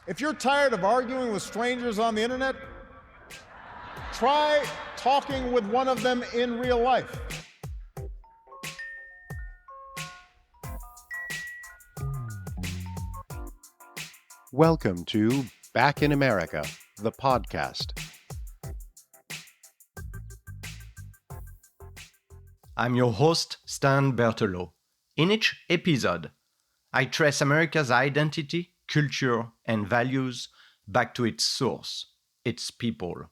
If you're tired of arguing with strangers on the internet, try talking with one of them in real life. Welcome to Back in America, the podcast. I'm your host, Stan Berthelot. In each episode, I trace America's identity, culture, and values back to its source, its people.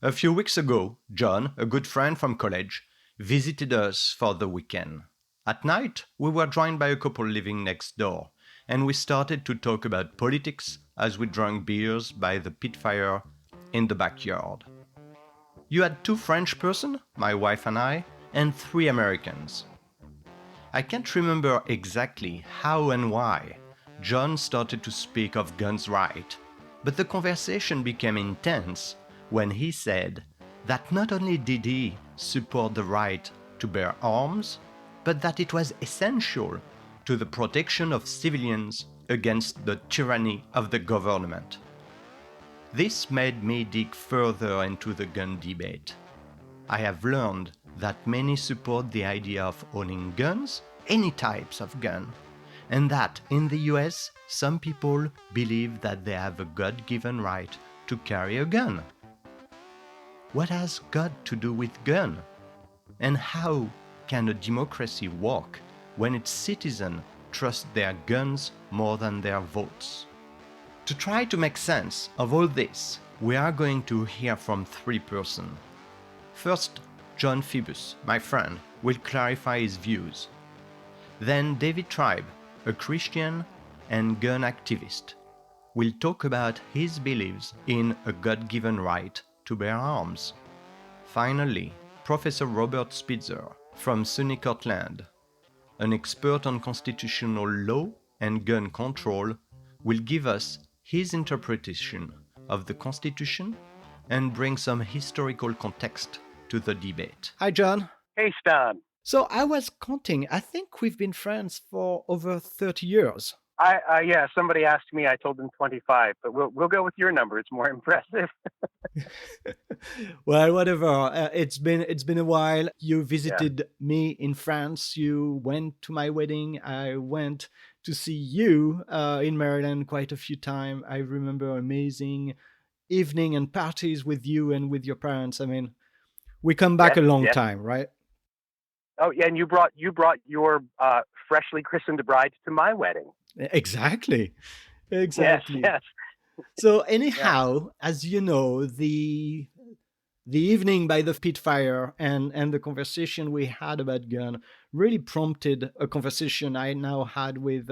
A few weeks ago, John, a good friend from college, visited us for the weekend. At night, we were joined by a couple living next door, and we started to talk about politics as we drank beers by the pit fire in the backyard. You had two French persons, my wife and I, and three Americans. I can't remember exactly how and why John started to speak of guns' rights, but the conversation became intense when he said that not only did he support the right to bear arms, but that it was essential to the protection of civilians against the tyranny of the government. This made me dig further into the gun debate. I have learned that many support the idea of owning guns, any types of gun, and that in the US, some people believe that they have a God-given right to carry a gun. What has God to do with gun? And how can a democracy work when its citizens trust their guns more than their votes? To try to make sense of all this, we are going to hear from three persons. First, John Phoebus, my friend, will clarify his views. Then David Treibs, a Christian and gun activist, will talk about his beliefs in a God-given right to bear arms. Finally, Professor Robert Spitzer from SUNY Cortland, an expert on constitutional law and gun control, will give us his interpretation of the Constitution and bring some historical context to the debate. Hi, John. Hey, Stan. So I was counting. I think we've been friends for over 30 years. Yeah, somebody asked me. I told them 25, but we'll go with your number. It's more impressive. Well, whatever. It's been a while. You visited me in France. You went to my wedding. I went to see you in Maryland quite a few times. I remember amazing evening and parties with you and with your parents. I mean, we come back a long time, right? Oh, yeah, and you brought your freshly christened bride to my wedding. Exactly. Yes. So anyhow, as you know, the evening by the pit fire and the conversation we had about gun really prompted a conversation I now had with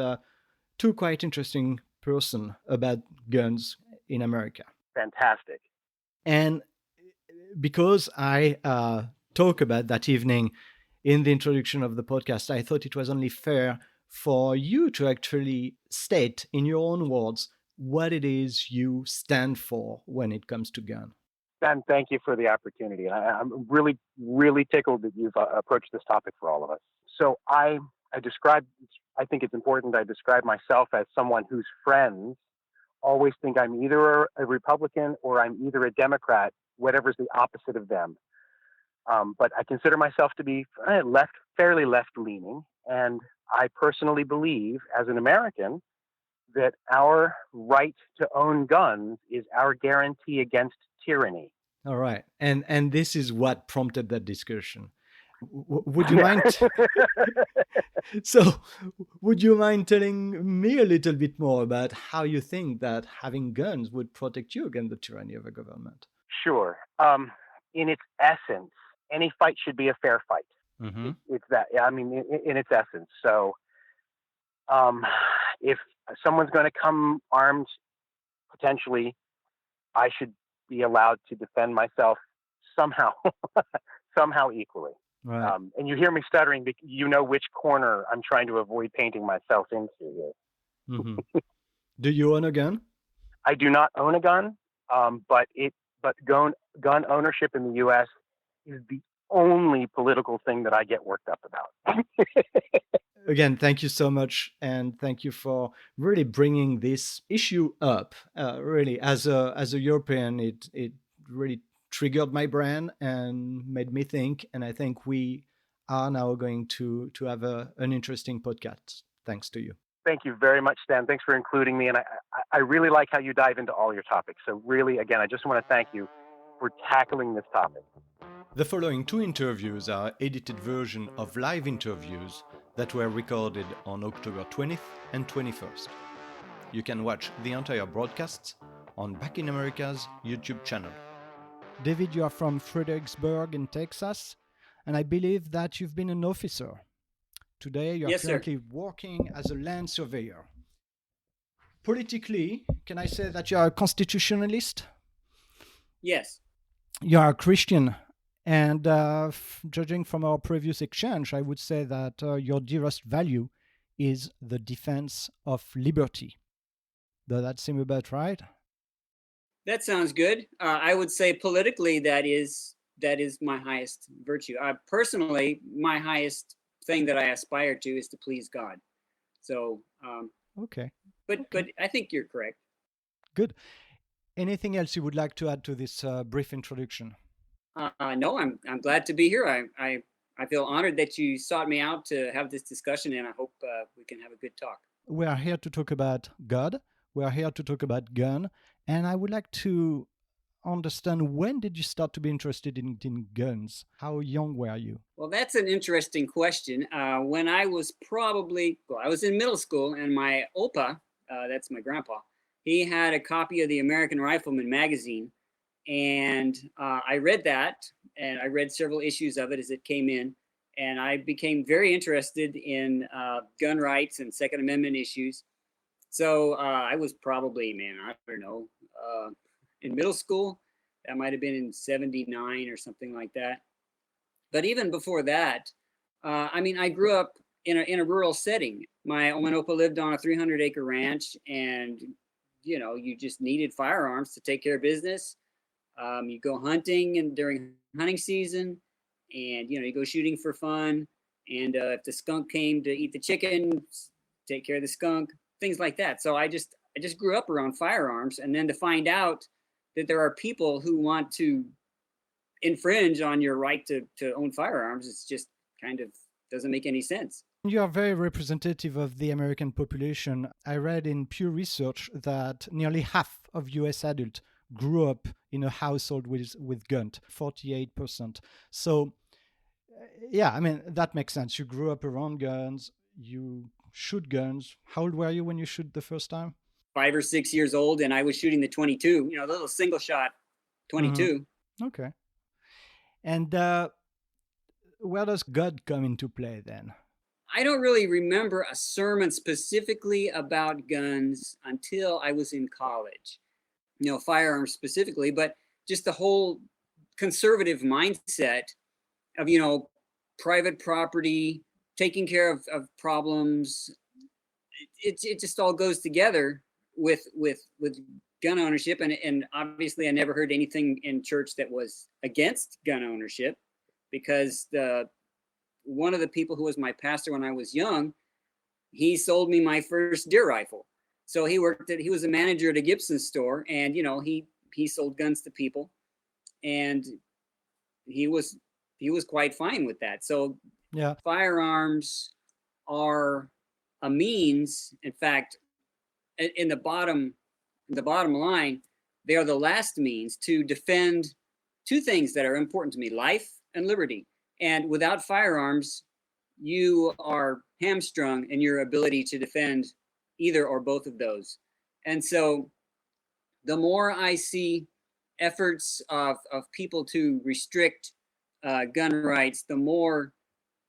two quite interesting persons about guns in America. Fantastic. And because I talk about that evening in the introduction of the podcast, I thought it was only fair for you to actually state in your own words what it is you stand for when it comes to gun. Stan, thank you for the opportunity. I'm really, really tickled that you've approached this topic for all of us. So I think it's important I describe myself as someone whose friends always think I'm either a Republican or I'm either a Democrat, whatever's the opposite of them. But I consider myself to be fairly left-leaning, and I personally believe, as an American, that our right to own guns is our guarantee against tyranny. All right, and this is what prompted that discussion. Would you mind? So, would you mind telling me a little bit more about how you think that having guns would protect you against the tyranny of a government? Sure. In its essence, any fight should be a fair fight. Mm-hmm. It's that. I mean, in its essence. So, if someone's going to come armed, potentially, I should be allowed to defend myself somehow equally. Right. And you hear me stuttering because you know which corner I'm trying to avoid painting myself into here. Mm-hmm. Do you own a gun? I do not own a gun, but gun ownership in the U.S. is the only political thing that I get worked up about. Again, thank you so much, and thank you for really bringing this issue up. Really, as a European, it really triggered my brain and made me think. And I think we are now going to have an interesting podcast. Thanks to you. Thank you very much, Stan. Thanks for including me. And I really like how you dive into all your topics. So really, again, I just want to thank you for tackling this topic. The following two interviews are edited version of live interviews that were recorded on October 20th and 21st. You can watch the entire broadcasts on Back in America's YouTube channel. David, you are from Fredericksburg in Texas, and I believe that you've been an officer. Today, you are currently working as a land surveyor. Politically, can I say that you are a constitutionalist? Yes. You are a Christian. And judging from our previous exchange, I would say that your dearest value is the defense of liberty. Does that seem about right? That sounds good. I would say politically that is my highest virtue. Personally, my highest thing that I aspire to is to please God. So, okay. But I think you're correct. Good. Anything else you would like to add to this brief introduction? No, I'm glad to be here. I feel honored that you sought me out to have this discussion, and I hope we can have a good talk. We are here to talk about God. We are here to talk about gun, and I would like to understand, when did you start to be interested in guns? How young were you? Well, that's an interesting question. When I was I was in middle school, and my Opa, that's my grandpa, he had a copy of the American Rifleman magazine. And I read that, and I read several issues of it as it came in, and I became very interested in gun rights and Second Amendment issues. So I was probably, I don't know, in middle school. That might have been in '79 or something like that. But even before that, I grew up in a rural setting. My Opa lived on a 300-acre ranch, and you just needed firearms to take care of business. You go hunting and during hunting season, and you go shooting for fun. And if the skunk came to eat the chicken, take care of the skunk, things like that. So I just grew up around firearms, and then to find out that there are people who want to infringe on your right to own firearms, it's just kind of doesn't make any sense. You are very representative of the American population. I read in Pew Research that nearly half of US adults grew up in a household with guns, 48%. So, yeah, that makes sense. You grew up around guns, you shoot guns. How old were you when you shoot the first time? 5 or 6 years old, and I was shooting the 22, the little single shot 22. Mm-hmm. Okay. And where does God come into play then? I don't really remember a sermon specifically about guns until I was in college. Firearms specifically, but just the whole conservative mindset of, private property, taking care of problems. It just all goes together with gun ownership. And obviously I never heard anything in church that was against gun ownership, because one of the people who was my pastor when I was young, he sold me my first deer rifle. So he was a manager at a Gibson store, and he sold guns to people, and he was quite fine with that. So yeah, firearms are a means. In fact, in the bottom line, they are the last means to defend two things that are important to me: life and liberty. And without firearms, you are hamstrung in your ability to defend either or both of those. And so the more I see efforts of people to restrict gun rights, the more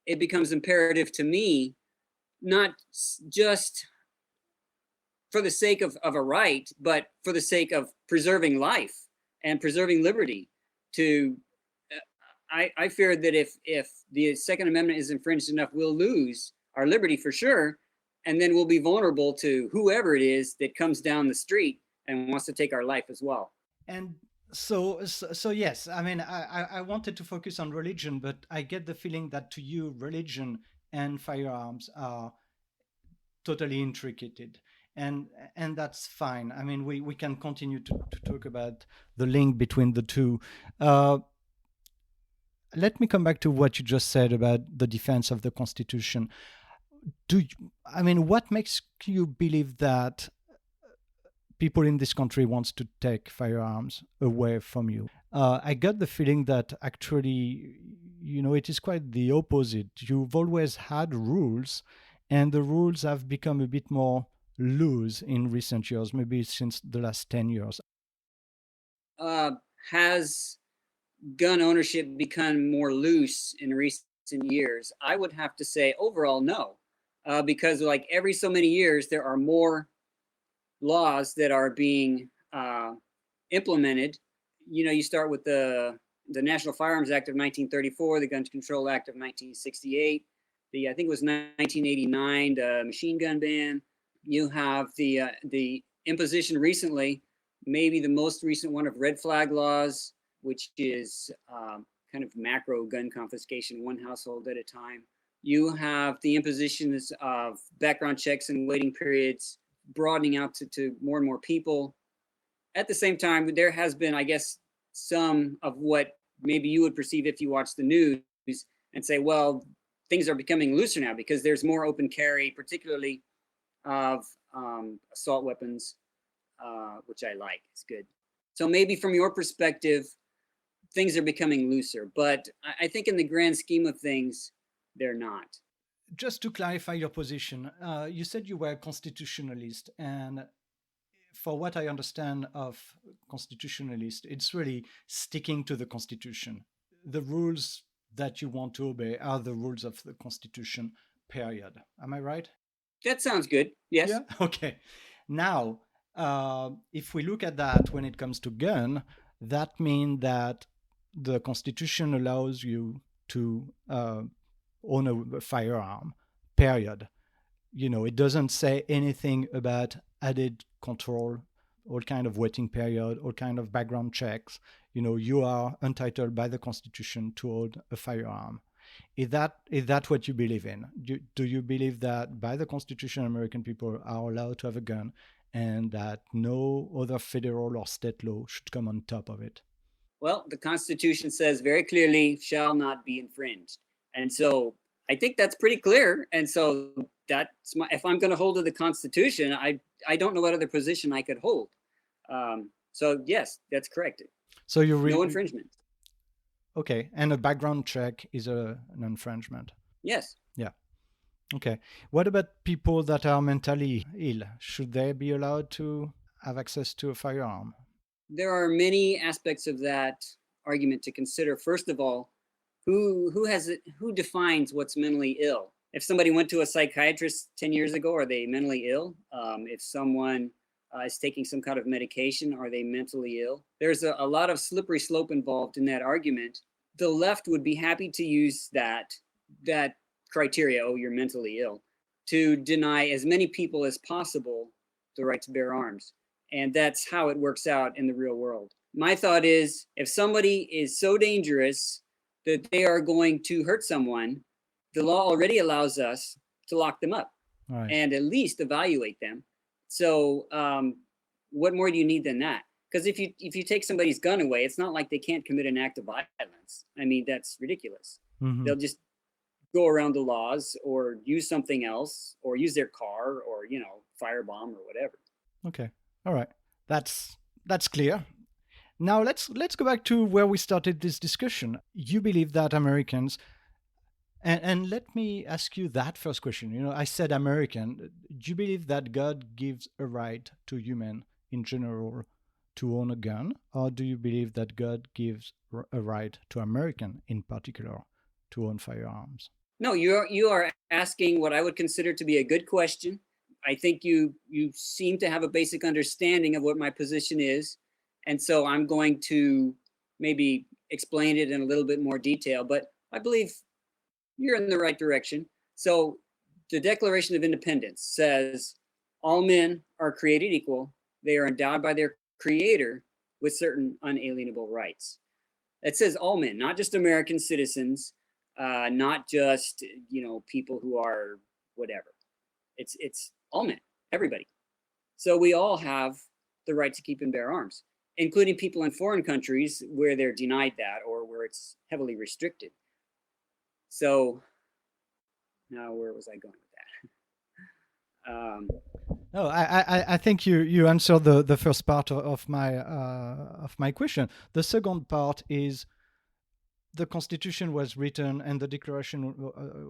it becomes imperative to me, not just for the sake of a right, but for the sake of preserving life and preserving liberty. I fear that if the Second Amendment is infringed enough, we'll lose our liberty for sure. And then we'll be vulnerable to whoever it is that comes down the street and wants to take our life as well. And so yes, I wanted to focus on religion, but I get the feeling that to you, religion and firearms are totally intricate, and that's fine. I mean, we can continue to talk about the link between the two. Let me come back to what you just said about the defense of the Constitution. What makes you believe that people in this country wants to take firearms away from you? I got the feeling that actually, it is quite the opposite. You've always had rules, and the rules have become a bit more loose in recent years, maybe since the last 10 years. Has gun ownership become more loose in recent years? I would have to say overall, no, because like every so many years, there are more laws that are being implemented. You start with the National Firearms Act of 1934, the Gun Control Act of 1968, I think it was 1989, the machine gun ban. You have the imposition recently, maybe the most recent one, of red flag laws, which is kind of macro gun confiscation, one household at a time. You have the impositions of background checks and waiting periods, broadening out to more and more people. At the same time, there has been, I guess, some of what maybe you would perceive if you watch the news and say, well, things are becoming looser now because there's more open carry, particularly of assault weapons, which I like. It's good. So maybe from your perspective, things are becoming looser, but I think in the grand scheme of things, they're not. Just to clarify your position, you said you were a constitutionalist, and for what I understand of constitutionalist, it's really sticking to the Constitution. The rules that you want to obey are the rules of the Constitution, period. Am I right? That sounds good. Yes. Yeah. Okay. Now, if we look at that when it comes to gun, that means that the Constitution allows you to own a firearm, period. It doesn't say anything about added control, all kind of waiting period, all kind of background checks. You are entitled by the Constitution to own a firearm. Is that what you believe in? Do you believe that by the Constitution, American people are allowed to have a gun and that no other federal or state law should come on top of it? Well, the Constitution says very clearly, shall not be infringed. And so I think that's pretty clear. And so if I'm going to hold to the Constitution, I don't know what other position I could hold. So yes, that's correct. So no infringement. Okay, and a background check is an infringement. Yes. Yeah. Okay. What about people that are mentally ill? Should they be allowed to have access to a firearm? There are many aspects of that argument to consider. First of all, who defines what's mentally ill? If somebody went to a psychiatrist 10 years ago, are they mentally ill? If someone is taking some kind of medication, are they mentally ill? There's a lot of slippery slope involved in that argument. The left would be happy to use that criteria, oh, you're mentally ill, to deny as many people as possible the right to bear arms. And that's how it works out in the real world. My thought is, if somebody is so dangerous that they are going to hurt someone, the law already allows us to lock them up, right, and at least evaluate them. So what more do you need than that? Because if you take somebody's gun away, it's not like they can't commit an act of violence. I mean, that's ridiculous. Mm-hmm. They'll just go around the laws or use something else or use their car or, firebomb or whatever. Okay. All right. That's clear. Now let's go back to where we started this discussion. You believe that Americans, and let me ask you that first question. I said American. Do you believe that God gives a right to human in general to own a gun, or do you believe that God gives a right to American in particular to own firearms? No, you are asking what I would consider to be a good question. I think you seem to have a basic understanding of what my position is. And so I'm going to maybe explain it in a little bit more detail, but I believe you're in the right direction. So the Declaration of Independence says all men are created equal. They are endowed by their creator with certain unalienable rights. It says all men, not just American citizens. not just people who are whatever. It's all men, everybody. So we all have the right to keep and bear arms, including people in foreign countries where they're denied that or where it's heavily restricted. So now where was I going with that? No, I think you answered the first part of my question. The second part is the Constitution was written and the Declaration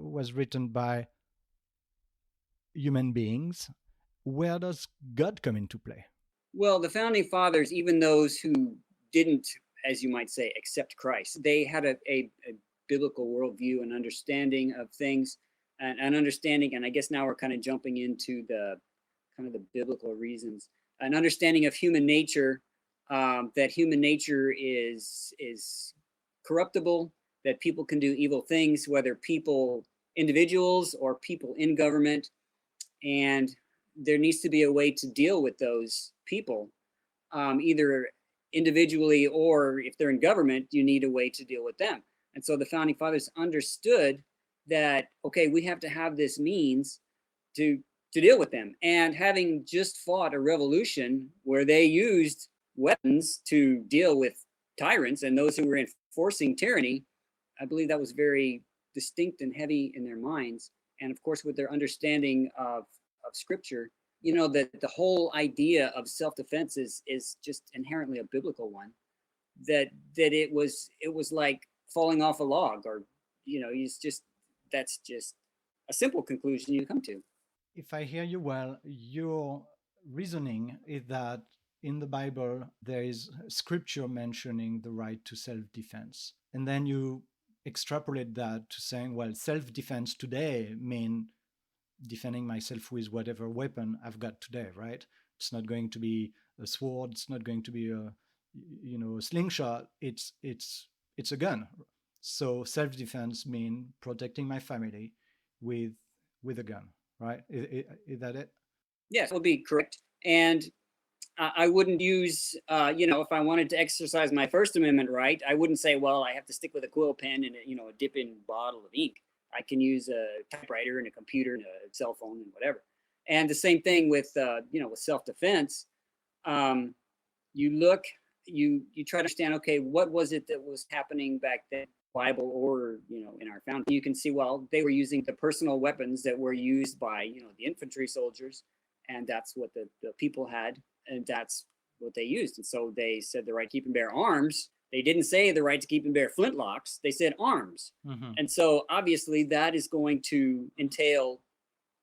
was written by human beings. Where does God come into play? Well, the founding fathers, even those who didn't, as you might say, accept Christ, they had a biblical worldview and understanding of things, and an understanding, and I guess now we're kind of jumping into the biblical reasons, an understanding of human nature, that human nature is corruptible, that people can do evil things, whether people, individuals, or people in government, and there needs to be a way to deal with those people, either individually or if they're in government, you need a way to deal with them. And so the founding fathers understood that, okay, we have to have this means to deal with them. And having just fought a revolution where they used weapons to deal with tyrants and those who were enforcing tyranny, I believe that was very distinct and heavy in their minds. And of course, with their understanding of scripture, that the whole idea of self-defense is just inherently a biblical one, that it was like falling off a log, or that's just a simple conclusion you come to. If I hear you well, your reasoning is that in the Bible there is scripture mentioning the right to self-defense, and then you extrapolate that to saying, well, self-defense today mean defending myself with whatever weapon I've got today, right? It's not going to be a sword. It's not going to be a slingshot. It's a gun. So self-defense mean protecting my family with a gun, right? Is that it? Yes, will be correct. And I wouldn't use, if I wanted to exercise my First Amendment right, I wouldn't say, well, I have to stick with a quill pen and a dip-in bottle of ink. I can use a typewriter and a computer and a cell phone and whatever. And the same thing with, with self-defense. You try to understand, okay, what was it that was happening back then, Bible or, in our founding? You can see, well, they were using the personal weapons that were used by, the infantry soldiers. And that's what the people had. And that's what they used. And so they said the right to keep and bear arms. They didn't say the right to keep and bear flintlocks. They said arms. Mm-hmm. And so obviously that is going to entail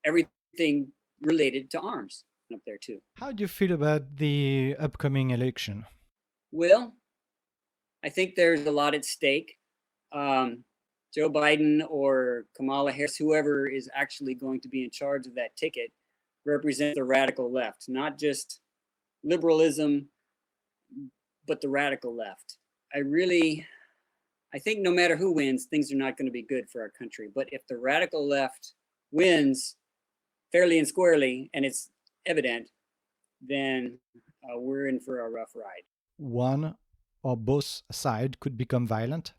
everything related to arms up there too. How do you feel about the upcoming election? Well, I think there's a lot at stake. Joe Biden or Kamala Harris, whoever is actually going to be in charge of that ticket, represents the radical left, not just liberalism, but the radical left. I think no matter who wins, things are not going to be good for our country. But if the radical left wins fairly and squarely, and it's evident, then we're in for a rough ride. One or both sides could become violent?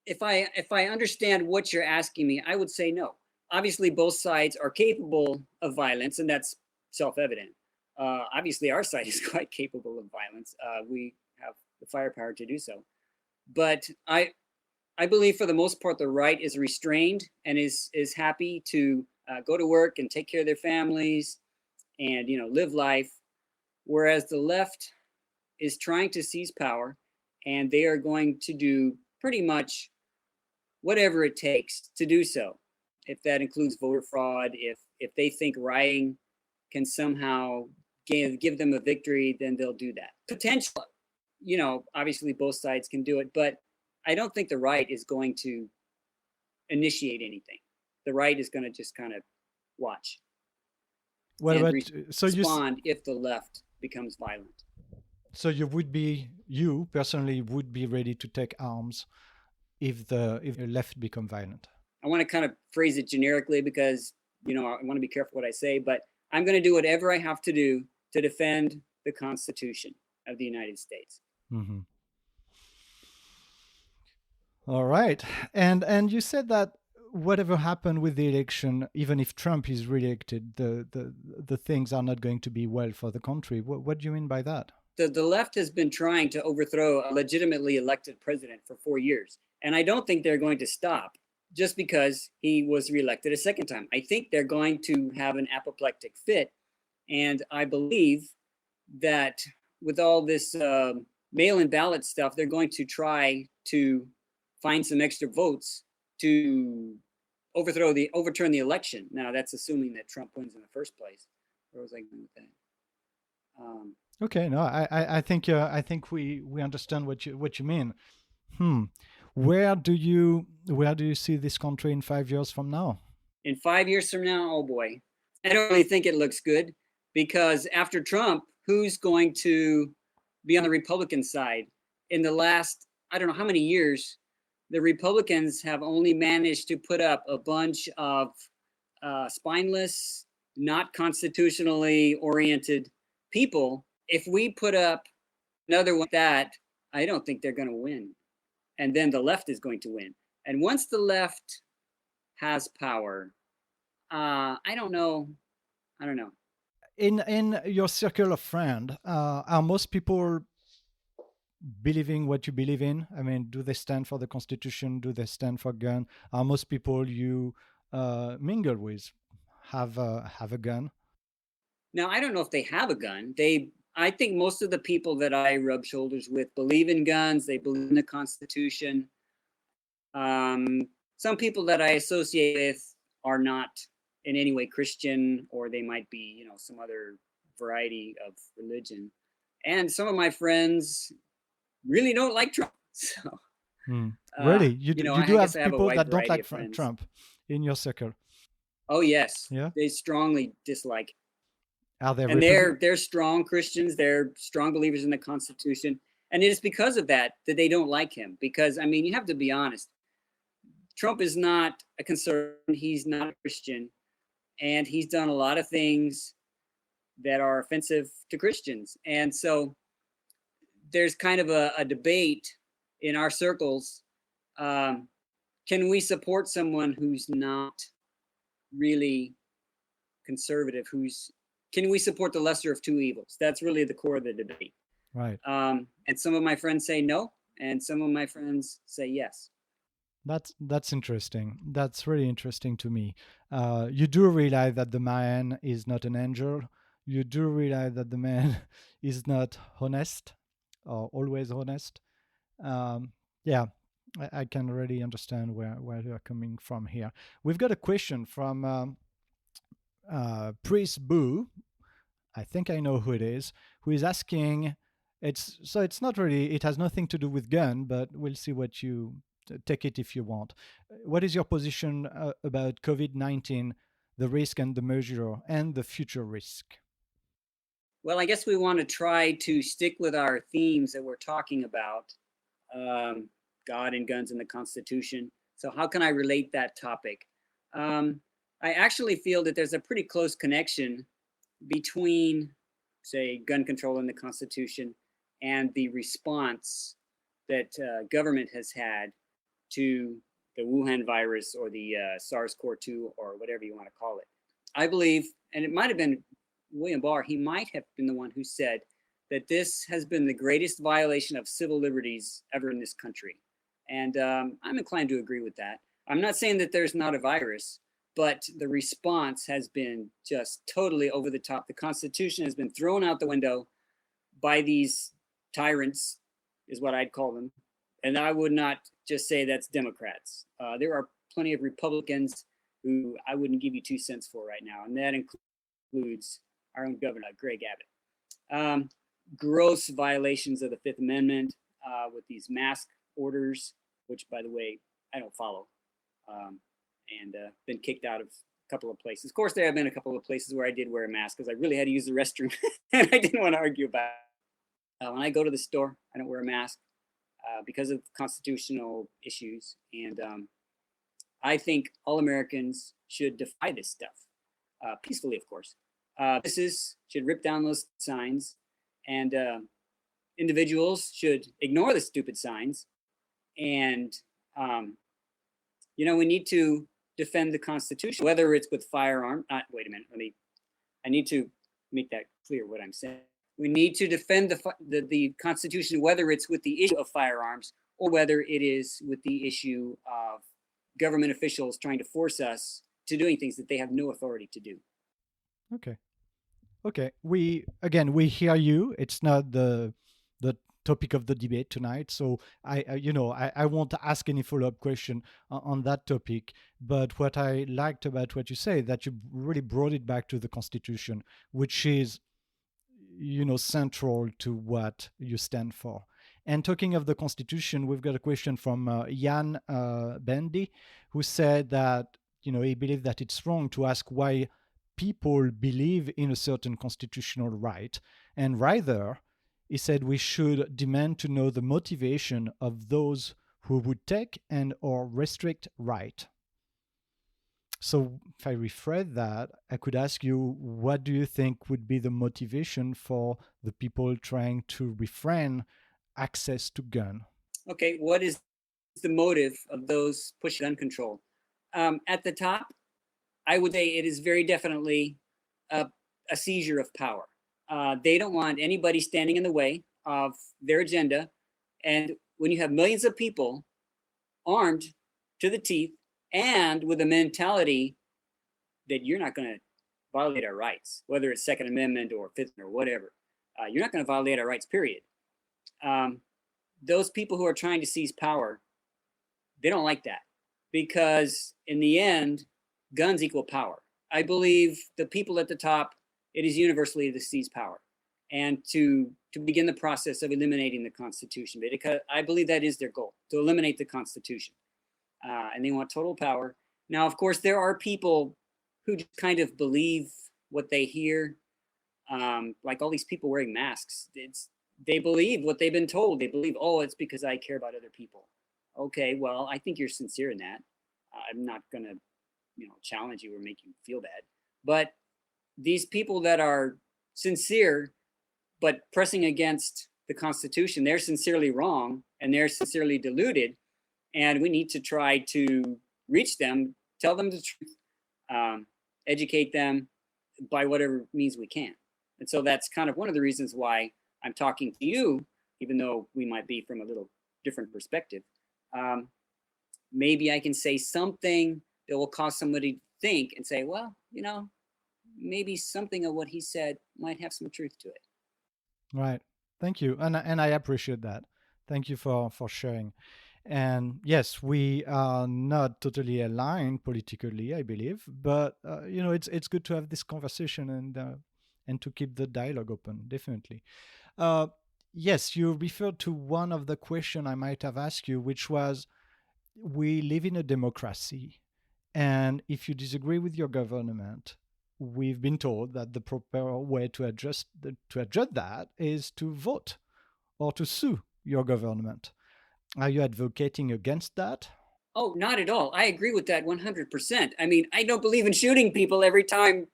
If I understand what you're asking me, I would say no. Obviously, both sides are capable of violence, and that's self-evident. Obviously, our side is quite capable of violence. We have the firepower to do so. But I believe for the most part, the right is restrained and is happy to go to work and take care of their families and, live life. Whereas the left is trying to seize power, and they are going to do pretty much whatever it takes to do so. If that includes voter fraud, if they think rioting can somehow give them a victory, then they'll do that. Potentially, obviously both sides can do it, but I don't think the right is going to initiate anything. The right is going to just kind of watch. Well, and respond if the left becomes violent. So you personally would be ready to take arms if the left become violent? I want to kind of phrase it generically because, I want to be careful what I say, but I'm going to do whatever I have to do to defend the Constitution of the United States. Mm-hmm. All right. And you said that whatever happened with the election, even if Trump is reelected, the things are not going to be well for the country. What do you mean by that? The left has been trying to overthrow a legitimately elected president for 4 years. And I don't think they're going to stop just because he was reelected a second time. I think they're going to have an apoplectic fit. And I believe that with all this mail-in ballot stuff, they're going to try to find some extra votes to overturn the election. Now, that's assuming that Trump wins in the first place. Where was I going with that? Okay, no, I think we understand what you mean. Where do you see this country in 5 years from now? In 5 years from now, oh boy, I don't really think it looks good, because after Trump, who's going to be on the Republican side? In the last, I don't know how many years, the Republicans have only managed to put up a bunch of spineless, not constitutionally oriented people. If we put up another one like that, I don't think they're going to win. And then the left is going to win. And once the left has power, I don't know. In your circle of friends, are most people believing what you believe in? I mean, do they stand for the Constitution? Do they stand for gun? Are most people you mingle with have a gun? Now, I don't know if they have a gun. I think most of the people that I rub shoulders with believe in guns. They believe in the Constitution. Some people that I associate with are not in any way Christian, or they might be, some other variety of religion. And some of my friends really don't like Trump. So, really, you do have people that don't like Trump in your circle? Oh yes, yeah, they strongly dislike. Are they? And they're strong Christians. They're strong believers in the Constitution, and it is because of that they don't like him. Because I mean, you have to be honest. Trump is not a conservative. He's not a Christian, and he's done a lot of things that are offensive to Christians. And so there's kind of a debate in our circles. Can we support someone who's not really conservative? Can we support the lesser of two evils? That's really the core of the debate. Right. And some of my friends say no, and some of my friends say yes. That's interesting. That's really interesting to me. You do realize that the man is not an angel. You do realize that the man is not honest, or always honest. Yeah, I can really understand where you're coming from here. We've got a question from Priest Boo. I think I know who it is. Who is asking? It's not really. It has nothing to do with gun, but we'll see what you. Take it if you want. What is your position about COVID-19, the risk and the measure, and the future risk? Well, I guess we want to try to stick with our themes that we're talking about, God and guns and the Constitution. So how can I relate that topic? I actually feel that there's a pretty close connection between, say, gun control and the Constitution and the response that government has had to the Wuhan virus or the SARS-CoV-2 or whatever you want to call it. I believe, and it might have been William Barr, he might have been the one who said that this has been the greatest violation of civil liberties ever in this country. And I'm inclined to agree with that. I'm not saying that there's not a virus, but the response has been just totally over the top. The Constitution has been thrown out the window by these tyrants, is what I'd call them. And I would not just say that's Democrats. There are plenty of Republicans who I wouldn't give you 2 cents for right now. And that includes our own governor, Greg Abbott. Gross violations of the Fifth Amendment with these mask orders, which, by the way, I don't follow, and been kicked out of a couple of places. Of course, there have been a couple of places where I did wear a mask because I really had to use the restroom and I didn't want to argue about it. When I go to the store, I don't wear a mask. Because of constitutional issues. And I think all Americans should defy this stuff, peacefully, of course. Businesses should rip down those signs, and individuals should ignore the stupid signs and We need to defend the Constitution, whether it's with firearms. Wait a minute. I need to make that clear what I'm saying. We need to defend the Constitution, whether it's with the issue of firearms or whether it is with the issue of government officials trying to force us to doing things that they have no authority to do. Okay. We hear you. It's not the topic of the debate tonight, so I won't ask any follow-up question on that topic. But what I liked about what you say, that you really brought it back to the Constitution, which is central to what you stand for. And talking of the Constitution, we've got a question from Jan Bendy, who said that he believed that it's wrong to ask why people believe in a certain constitutional right, and rather he said we should demand to know the motivation of those who would take and or restrict right. So if I rephrase that, I could ask you, what do you think would be the motivation for the people trying to refrain access to gun? Okay, what is the motive of those pushing gun control? At the top, I would say it is very definitely a seizure of power. They don't want anybody standing in the way of their agenda. And when you have millions of people armed to the teeth and with a mentality that you're not going to violate our rights, whether it's Second Amendment or Fifth or whatever, you're not going to violate our rights, period. Those people who are trying to seize power, they don't like that, because in the end, guns equal power. I believe the people at the top, it is universally to seize power and to begin the process of eliminating the Constitution, because I believe that is their goal, to eliminate the Constitution. And they want total power. Now, of course, there are people who just kind of believe what they hear, like all these people wearing masks. They believe what they've been told. They believe, oh, it's because I care about other people. Okay, well, I think you're sincere in that. I'm not going to, challenge you or make you feel bad. But these people that are sincere but pressing against the Constitution, they're sincerely wrong and they're sincerely deluded. And we need to try to reach them, tell them the truth, educate them by whatever means we can. And so that's kind of one of the reasons why I'm talking to you, even though we might be from a little different perspective. Maybe I can say something that will cause somebody to think and say, well, maybe something of what he said might have some truth to it. Right. Thank you. And I appreciate that. Thank you for sharing. And yes, we are not totally aligned politically, I believe, but it's good to have this conversation and to keep the dialogue open, definitely. Yes, you referred to one of the questions I might have asked you, which was, we live in a democracy, and if you disagree with your government, we've been told that the proper way to adjust that is to vote or to sue your government. Are you advocating against that? Oh, not at all. I agree with that 100%. I mean, I don't believe in shooting people every time,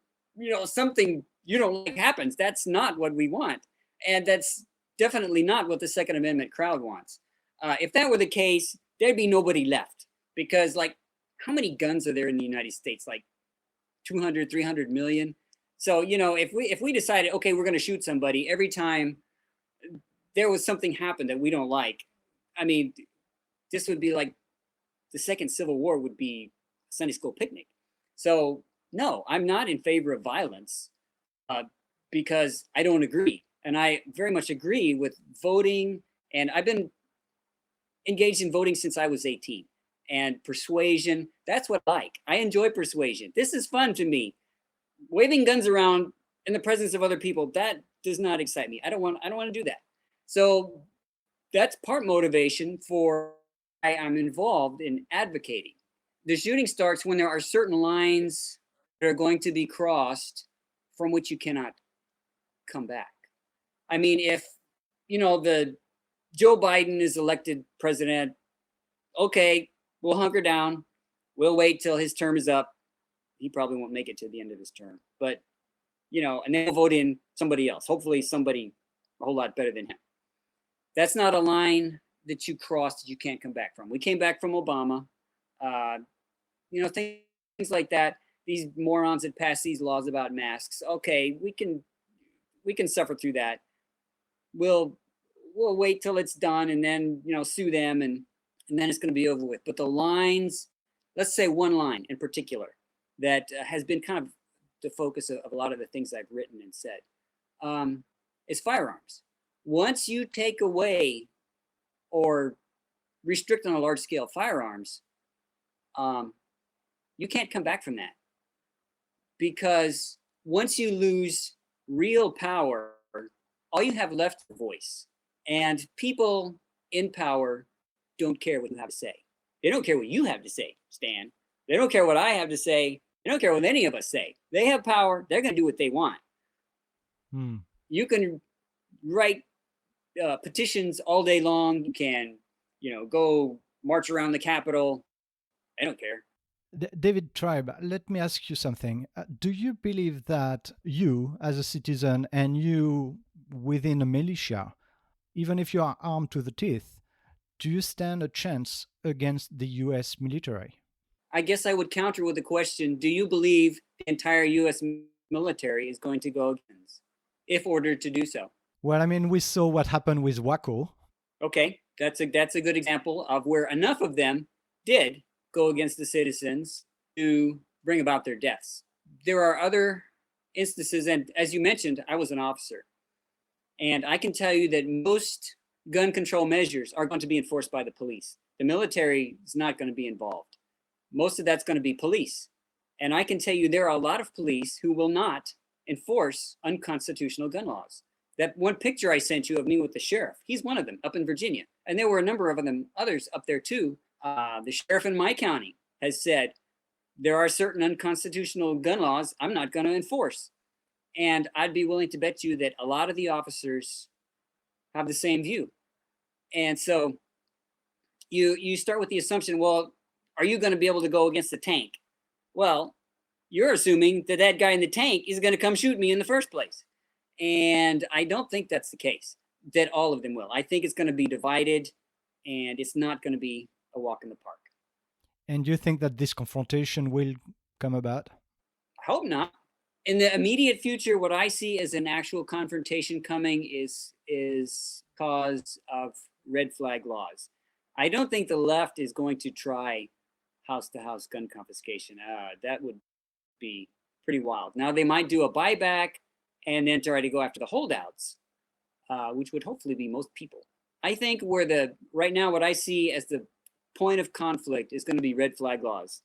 something you don't like happens. That's not what we want. And that's definitely not what the Second Amendment crowd wants. If that were the case, there'd be nobody left, because how many guns are there in the United States? Like 200, 300 million. So, if we decided, okay, we're going to shoot somebody every time there was something happen that we don't like, I mean, this would be like the second Civil War would be a Sunday school picnic. So no, I'm not in favor of violence because I don't agree. And I very much agree with voting. And I've been engaged in voting since I was 18. And persuasion, that's what I like. I enjoy persuasion. This is fun to me. Waving guns around in the presence of other people, that does not excite me. I don't want to do that. So that's part motivation for why I'm involved in advocating. The shooting starts when there are certain lines that are going to be crossed from which you cannot come back. I mean, if, the Joe Biden is elected president, okay, we'll hunker down. We'll wait till his term is up. He probably won't make it to the end of his term, but, and then we'll vote in somebody else. Hopefully somebody a whole lot better than him. That's not a line that you cross that you can't come back from. We came back from Obama, things like that. These morons that pass these laws about masks. Okay, we can suffer through that. We'll wait till it's done and then sue them and then it's going to be over with. But the lines, let's say one line in particular that has been kind of the focus of a lot of the things I've written and said is firearms. Once you take away or restrict on a large scale firearms, you can't come back from that, because once you lose real power, all you have left is voice. And people in power don't care what you have to say. They don't care what you have to say, Stan. They don't care what I have to say. They don't care what any of us say. They have power. They're going to do what they want. You can write petitions all day long. You can, go march around the Capitol. I don't care. David Treibs, let me ask you something. Do you believe that you, as a citizen, and you within a militia, even if you are armed to the teeth, do you stand a chance against the U.S. military? I guess I would counter with the question, do you believe the entire U.S. military is going to go against, if ordered to do so? Well, I mean, we saw what happened with Waco. Okay, that's a good example of where enough of them did go against the citizens to bring about their deaths. There are other instances, and as you mentioned, I was an officer. And I can tell you that most gun control measures are going to be enforced by the police. The military is not going to be involved. Most of that's going to be police. And I can tell you there are a lot of police who will not enforce unconstitutional gun laws. That one picture I sent you of me with the sheriff, he's one of them up in Virginia. And there were a number of them, others up there too. The sheriff in my county has said, there are certain unconstitutional gun laws I'm not going to enforce. And I'd be willing to bet you that a lot of the officers have the same view. And so you start with the assumption, well, are you going to be able to go against the tank? Well, you're assuming that that guy in the tank is going to come shoot me in the first place. And I don't think that's the case, that all of them will. I think it's going to be divided, and it's not going to be a walk in the park. And you think that this confrontation will come about? I hope not. In the immediate future, what I see as an actual confrontation coming is cause of red flag laws. I don't think the left is going to try house-to-house gun confiscation. That would be pretty wild. Now, they might do a buyback and then try to go after the holdouts, which would hopefully be most people. I think right now what I see as the point of conflict is going to be red flag laws,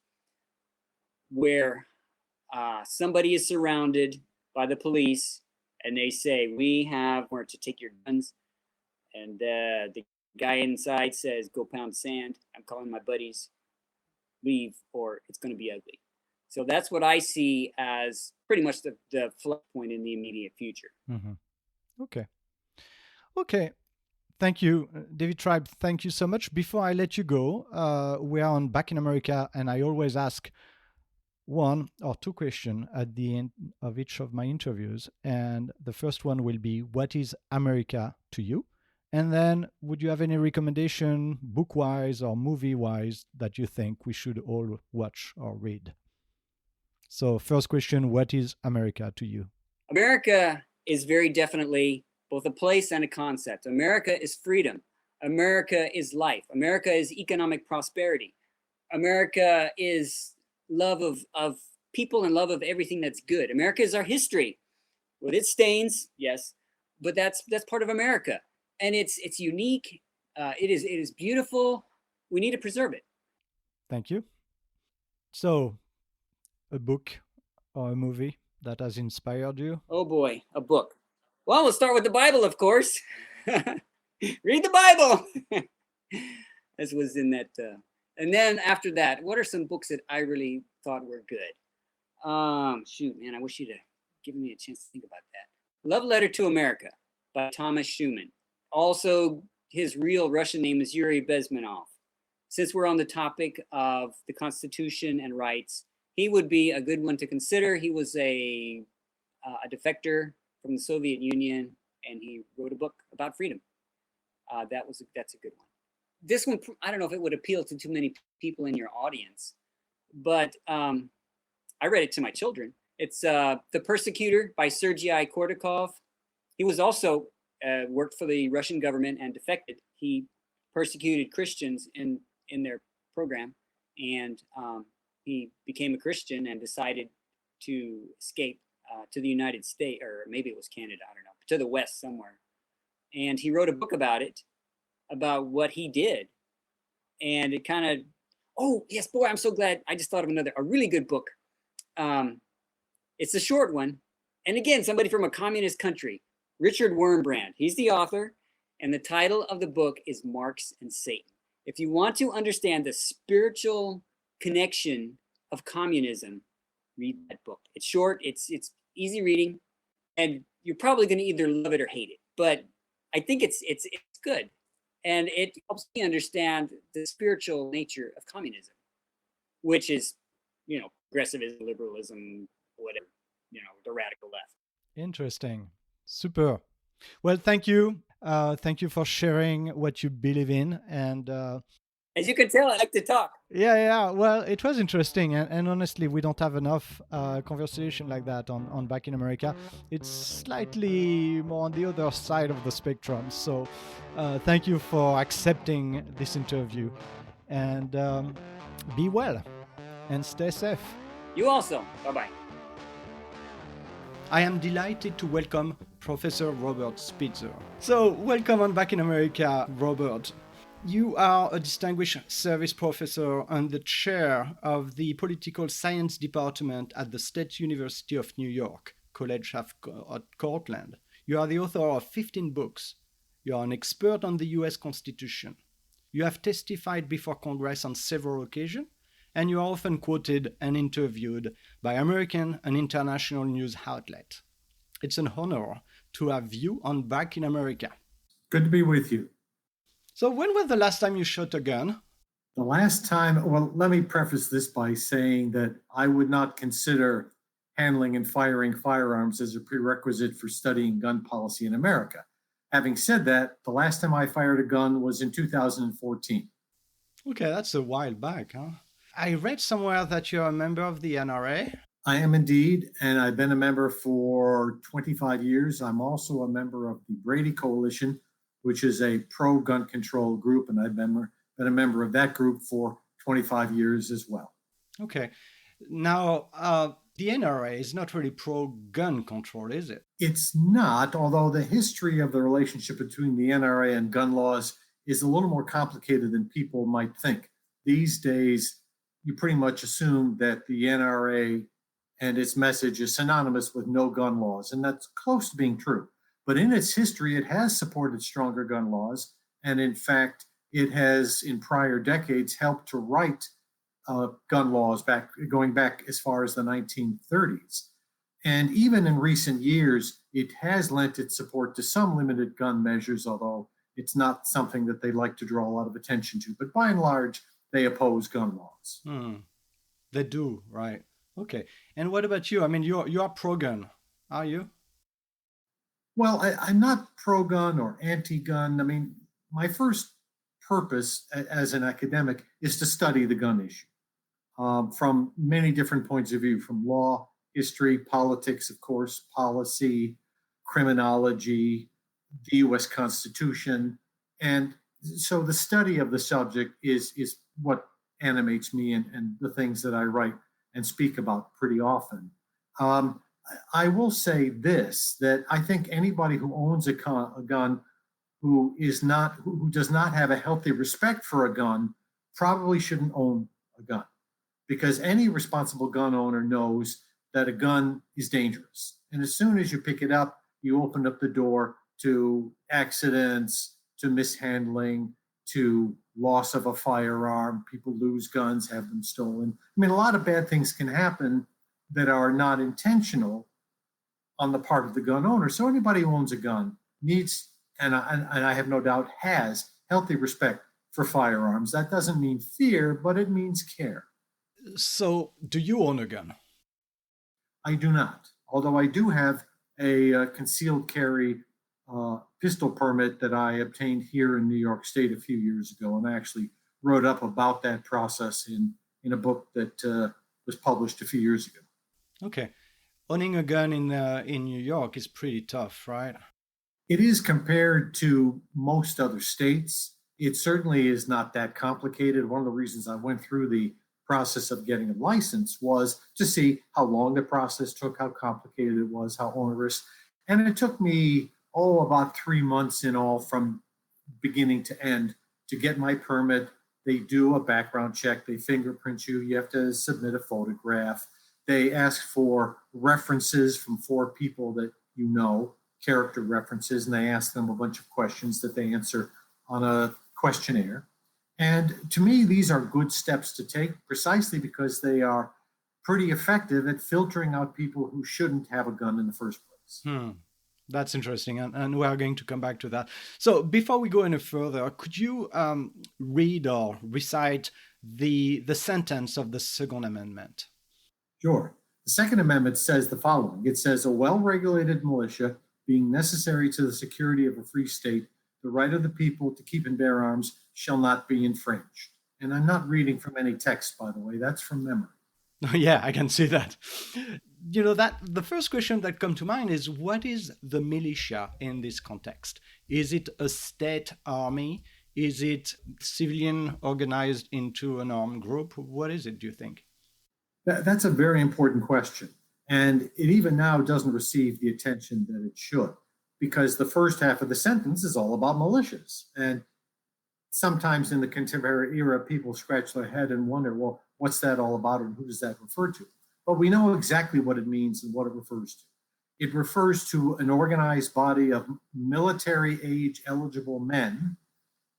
where somebody is surrounded by the police and they say, we're to take your guns. And the guy inside says, go pound sand. I'm calling my buddies, leave, or it's going to be ugly. So that's what I see as pretty much the flip point in the immediate future. Mm-hmm. Okay. Thank you, David Treibs. Thank you so much. Before I let you go, we are on Back in America, and I always ask one or two questions at the end of each of my interviews. And the first one will be, what is America to you? And then, would you have any recommendation, book-wise or movie-wise, that you think we should all watch or read? So, first question, what is America to you? America is very definitely both a place and a concept. America is freedom. America is life. America is economic prosperity. America is love of people and love of everything that's good. America is our history with its stains, yes, but that's part of America. And it's unique. It is beautiful. We need to preserve it. Thank you. So, a book or a movie that has inspired you? Oh boy, a book. Well, we'll start with the Bible, of course. Read the Bible. This was in that. And then after that, what are some books that I really thought were good? Shoot, man, I wish you'd have given me a chance to think about that. Love Letter to America by Thomas Schumann. Also, his real Russian name is Yuri Bezmenov. Since we're on the topic of the Constitution and rights, he would be a good one to consider. He was a defector from the Soviet Union, and he wrote a book about freedom. That's a good one. this one, I don't know if it would appeal to too many people in your audience, but I read it to my children. It's The Persecutor by Sergei Kordakov. He was also worked for the Russian government and defected. He persecuted Christians in their program, and he became a Christian and decided to escape to the United States, or maybe it was Canada, I don't know, to the West somewhere. And he wrote a book about it, about what he did. And it kind of, oh yes, boy, I'm so glad. I just thought of a really good book. It's a short one. And again, somebody from a communist country, Richard Wurmbrand. He's the author. And the title of the book is Marx and Satan. If you want to understand the spiritual connection of communism, read that book. It's short, it's easy reading, and you're probably going to either love it or hate it. But I think it's good. And it helps me understand the spiritual nature of communism, which is, progressivism, liberalism, whatever, the radical left. Interesting. Super. Well, thank you. Thank you for sharing what you believe in. And as you can tell, I like to talk. Yeah. Well, it was interesting. And honestly, we don't have enough conversation like that on Back in America. It's slightly more on the other side of the spectrum. So thank you for accepting this interview. And be well and stay safe. You also. Bye-bye. I am delighted to welcome Professor Robert Spitzer. So, welcome on Back in America, Robert. You are a distinguished service professor and the chair of the Political Science Department at the State University of New York, College at Cortland. You are the author of 15 books. You are an expert on the US Constitution. You have testified before Congress on several occasions, and you are often quoted and interviewed by American and international news outlets. It's an honor to have you on Back in America. Good to be with you. So when was the last time you shot a gun? The last time, well, let me preface this by saying that I would not consider handling and firing firearms as a prerequisite for studying gun policy in America. Having said that, the last time I fired a gun was in 2014. Okay, that's a while back, huh? I read somewhere that you're a member of the NRA. I am indeed, and I've been a member for 25 years. I'm also a member of the Brady Coalition, which is a pro-gun control group, and I've been a member of that group for 25 years as well. Okay. Now, the NRA is not really pro-gun control, is it? It's not, although the history of the relationship between the NRA and gun laws is a little more complicated than people might think. These days, you pretty much assume that the NRA and its message is synonymous with no gun laws, and that's close to being true. But in its history, it has supported stronger gun laws, and in fact, it has, in prior decades, helped to write gun laws going back as far as the 1930s. And even in recent years, it has lent its support to some limited gun measures, although it's not something that they like to draw a lot of attention to. But by and large, they oppose gun laws. They do, right? Okay. And what about you? I mean, you are pro-gun, are you? Well, I'm not pro-gun or anti-gun. I mean, my first purpose as an academic is to study the gun issue from many different points of view, from law, history, politics, of course, policy, criminology, the U.S. Constitution. And so the study of the subject is what animates me and the things that I write and speak about pretty often. I will say this, that I think anybody who owns a gun who does not have a healthy respect for a gun probably shouldn't own a gun, because any responsible gun owner knows that a gun is dangerous. And as soon as you pick it up, you open up the door to accidents, to mishandling, to loss of a firearm. People lose guns, have them stolen. I mean, a lot of bad things can happen that are not intentional on the part of the gun owner. So anybody who owns a gun needs, and I have no doubt has, healthy respect for firearms. That doesn't mean fear, but it means care. So, do you own a gun? I do not, although I do have a concealed carry pistol permit that I obtained here in New York State a few years ago, and I actually wrote up about that process in a book that was published a few years ago. Okay. Owning a gun in New York is pretty tough, right? It is compared to most other states. It certainly is not that complicated. One of the reasons I went through the process of getting a license was to see how long the process took, how complicated it was, how onerous. And it took me, about 3 months in all from beginning to end to get my permit. They do a background check, they fingerprint you, you have to submit a photograph. They ask for references from 4 people that you know, character references, and they ask them a bunch of questions that they answer on a questionnaire. And to me, these are good steps to take precisely because they are pretty effective at filtering out people who shouldn't have a gun in the first place. That's interesting, and we are going to come back to that. So before we go any further, could you read or recite the sentence of the Second Amendment? Sure. The Second Amendment says the following. It says, a well-regulated militia being necessary to the security of a free state, the right of the people to keep and bear arms shall not be infringed. And I'm not reading from any text, by the way. That's from memory. Yeah, I can see that. That the first question that comes to mind is, what is the militia in this context? Is it a state army? Is it civilian organized into an armed group? What is it, do you think? That's a very important question. And it even now doesn't receive the attention that it should, because the first half of the sentence is all about militias. And sometimes in the contemporary era, people scratch their head and wonder, well, what's that all about and who does that refer to? But we know exactly what it means and what it refers to. It refers to an organized body of military age eligible men,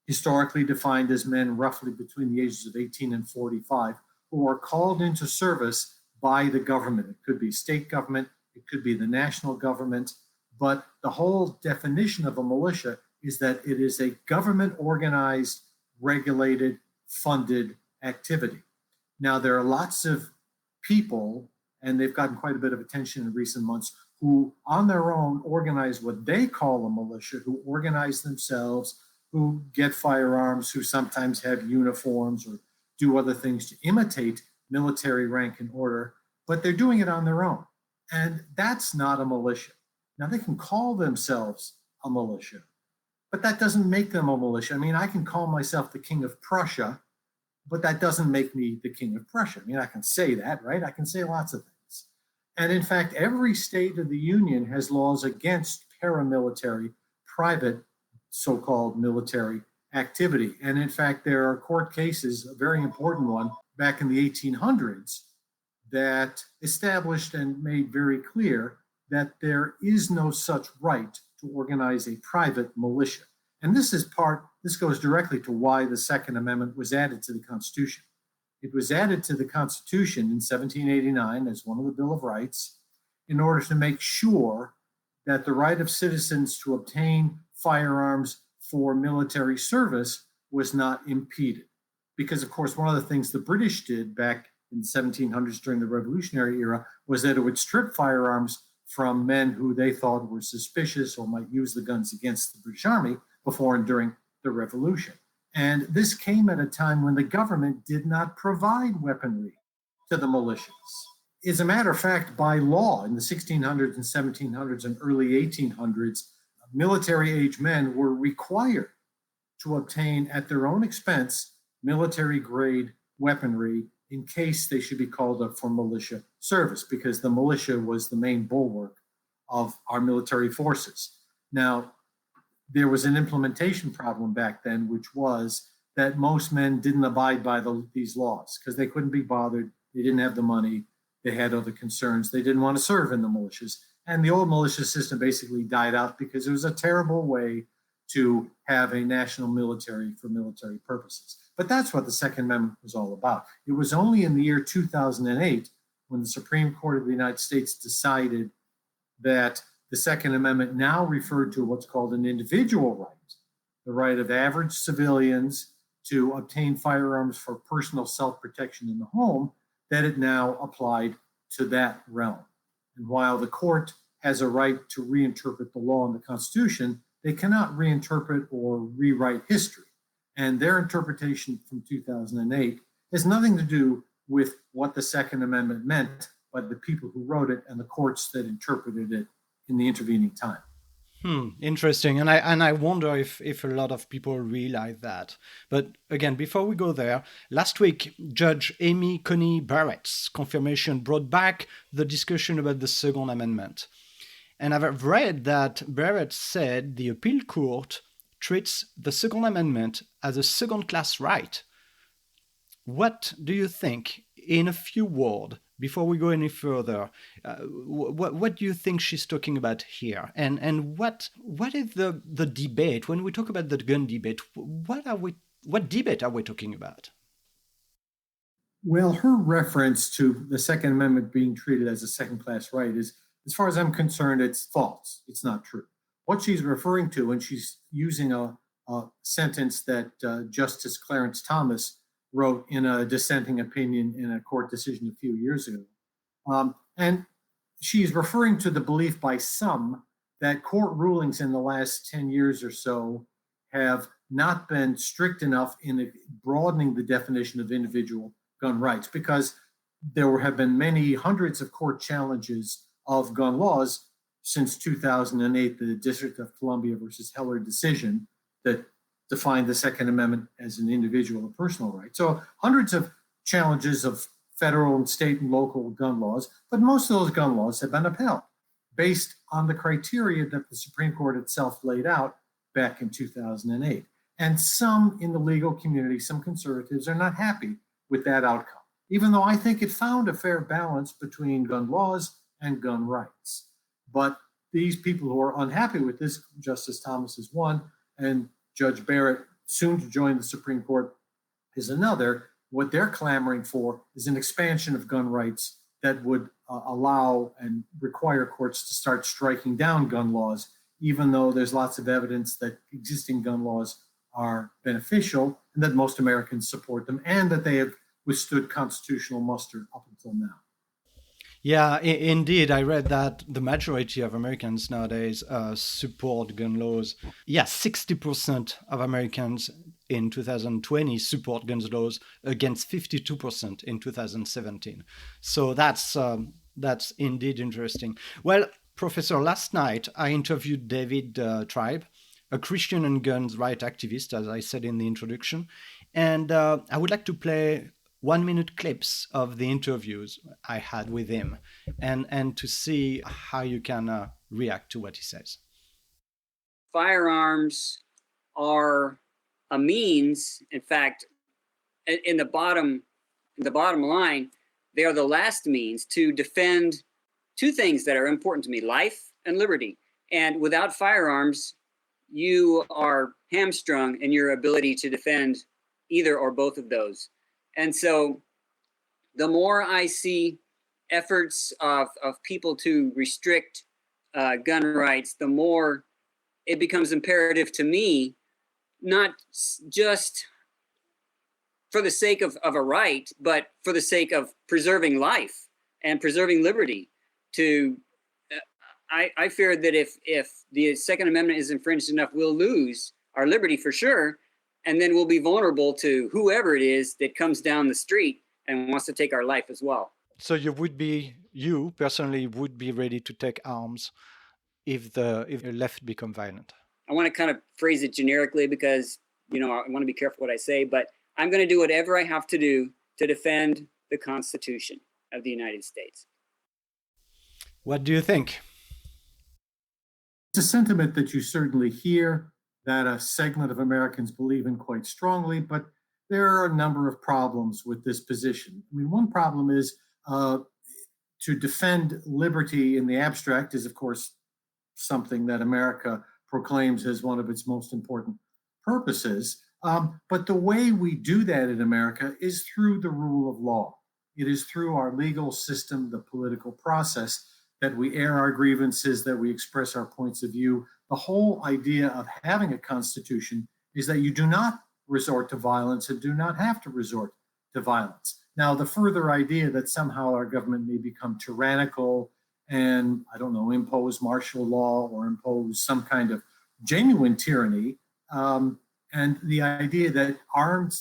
historically defined as men roughly between the ages of 18 and 45, who are called into service by the government. It could be state government, it could be the national government, but the whole definition of a militia is that it is a government organized, regulated, funded activity. Now, there are lots of people, and they've gotten quite a bit of attention in recent months, who on their own organize what they call a militia, who organize themselves, who get firearms, who sometimes have uniforms or do other things to imitate military rank and order, but they're doing it on their own. And that's not a militia. Now, they can call themselves a militia, but that doesn't make them a militia. I mean, I can call myself the King of Prussia, but that doesn't make me the King of Prussia. I mean, I can say that, right? I can say lots of things. And in fact, every state of the Union has laws against paramilitary, private, so-called military activity. And in fact, there are court cases, a very important one back in the 1800s, that established and made very clear that there is no such right to organize a private militia. And this goes directly to why the Second Amendment was added to the Constitution. It was added to the Constitution in 1789 as one of the Bill of Rights in order to make sure that the right of citizens to obtain firearms for military service was not impeded. Because, of course, one of the things the British did back in the 1700s during the Revolutionary era was that it would strip firearms from men who they thought were suspicious or might use the guns against the British Army before and during the Revolution. And this came at a time when the government did not provide weaponry to the militias. As a matter of fact, by law in the 1600s and 1700s and early 1800s, military-age men were required to obtain at their own expense military-grade weaponry in case they should be called up for militia service, because the militia was the main bulwark of our military forces. Now, there was an implementation problem back then, which was that most men didn't abide by these laws because they couldn't be bothered. They didn't have the money. They had other concerns. They didn't want to serve in the militias. And the old militia system basically died out because it was a terrible way to have a national military for military purposes. But that's what the Second Amendment was all about. It was only in the year 2008 when the Supreme Court of the United States decided that the Second Amendment now referred to what's called an individual right, the right of average civilians to obtain firearms for personal self-protection in the home, that it now applied to that realm. And while the court has a right to reinterpret the law and the Constitution, they cannot reinterpret or rewrite history. And their interpretation from 2008 has nothing to do with what the Second Amendment meant, but the people who wrote it and the courts that interpreted it in the intervening time. Interesting. And I wonder if a lot of people realize that. But again, before we go there, last week, Judge Amy Coney Barrett's confirmation brought back the discussion about the Second Amendment. And I've read that Barrett said the appeal court treats the Second Amendment as a second-class right. What do you think, in a few words, before we go any further, what do you think she's talking about here? And what is the debate? When we talk about the gun debate, what debate are we talking about? Well, her reference to the Second Amendment being treated as a second-class right is, as far as I'm concerned, it's false. It's not true. What she's referring to, and she's using a sentence that Justice Clarence Thomas wrote in a dissenting opinion in a court decision a few years ago. And she's referring to the belief by some that court rulings in the last 10 years or so have not been strict enough in broadening the definition of individual gun rights, because there have been many hundreds of court challenges of gun laws since 2008, the District of Columbia versus Heller decision that defined the Second Amendment as an individual and personal right. So hundreds of challenges of federal and state and local gun laws, but most of those gun laws have been upheld based on the criteria that the Supreme Court itself laid out back in 2008. And some in the legal community, some conservatives, are not happy with that outcome, even though I think it found a fair balance between gun laws and gun rights. But these people who are unhappy with this, Justice Thomas is one, and Judge Barrett, soon to join the Supreme Court, is another. What they're clamoring for is an expansion of gun rights that would allow and require courts to start striking down gun laws, even though there's lots of evidence that existing gun laws are beneficial and that most Americans support them and that they have withstood constitutional muster up until now. Yeah, indeed. I read that the majority of Americans nowadays support gun laws. Yeah, 60% of Americans in 2020 support gun laws against 52% in 2017. So that's indeed interesting. Well, Professor, last night I interviewed David Treibs, a Christian and guns rights activist, as I said in the introduction. And I would like to play 1-minute clips of the interviews I had with him and to see how you can react to what he says. Firearms are a means, in fact, in the bottom line, they are the last means to defend two things that are important to me, life and liberty. And without firearms, you are hamstrung in your ability to defend either or both of those. And so the more I see efforts of people to restrict gun rights, the more it becomes imperative to me, not just for the sake of a right, but for the sake of preserving life and preserving liberty. I fear that if the Second Amendment is infringed enough, we'll lose our liberty for sure. And then we'll be vulnerable to whoever it is that comes down the street and wants to take our life as well. So you personally would be ready to take arms if the left become violent? I want to kind of phrase it generically because, I want to be careful what I say, but I'm going to do whatever I have to do to defend the Constitution of the United States. What do you think? It's a sentiment that you certainly hear, that a segment of Americans believe in quite strongly, but there are a number of problems with this position. I mean, one problem is to defend liberty in the abstract is, of course, something that America proclaims as one of its most important purposes. But the way we do that in America is through the rule of law. It is through our legal system, the political process, that we air our grievances, that we express our points of view. The whole idea of having a constitution is that you do not resort to violence and do not have to resort to violence. Now, the further idea that somehow our government may become tyrannical and, I don't know, impose martial law or impose some kind of genuine tyranny. And the idea that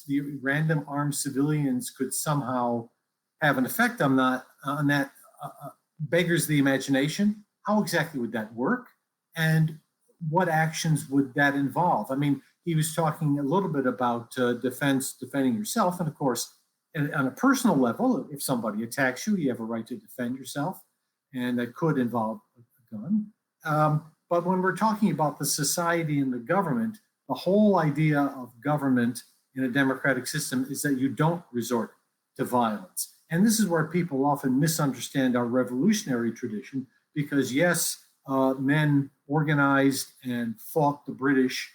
the random armed civilians could somehow have an effect on that beggars the imagination. How exactly would that work? And what actions would that involve? I mean, he was talking a little bit about defending yourself. And of course, on a personal level, if somebody attacks you, you have a right to defend yourself. And that could involve a gun. But when we're talking about the society and the government, the whole idea of government in a democratic system is that you don't resort to violence. And this is where people often misunderstand our revolutionary tradition, because yes, men organized and fought the British,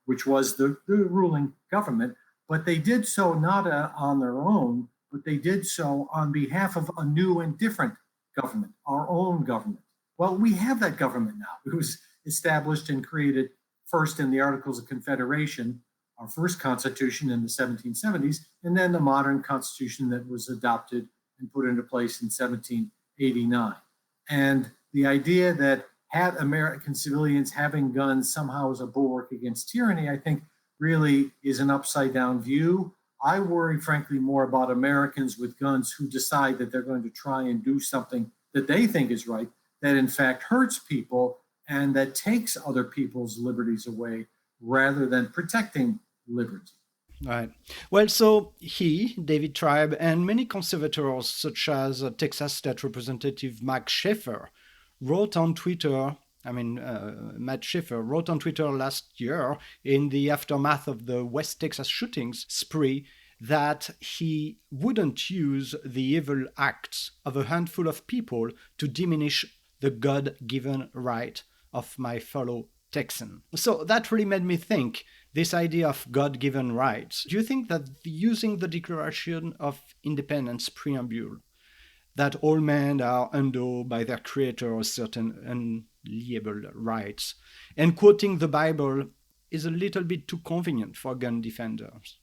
which was the ruling government, but they did so not on their own, but they did so on behalf of a new and different government, our own government. Well, we have that government now. It was established and created first in the Articles of Confederation, our first constitution in the 1770s, and then the modern constitution that was adopted and put into place in 1789. And the idea that American civilians having guns somehow is a bulwark against tyranny, I think really is an upside down view. I worry, frankly, more about Americans with guns who decide that they're going to try and do something that they think is right, that in fact hurts people and that takes other people's liberties away rather than protecting liberty. Right. Well, so he, David Treibs, and many conservators, such as Texas State Representative Matt Schaefer, wrote on Twitter. Matt Schaefer wrote on Twitter last year, in the aftermath of the West Texas shootings spree, that he wouldn't use the evil acts of a handful of people to diminish the God-given right of my fellow Texan. So that really made me think, this idea of God-given rights. Do you think that using the Declaration of Independence preamble, that all men are endowed by their Creator certain unalienable rights, and quoting the Bible is a little bit too convenient for gun defenders?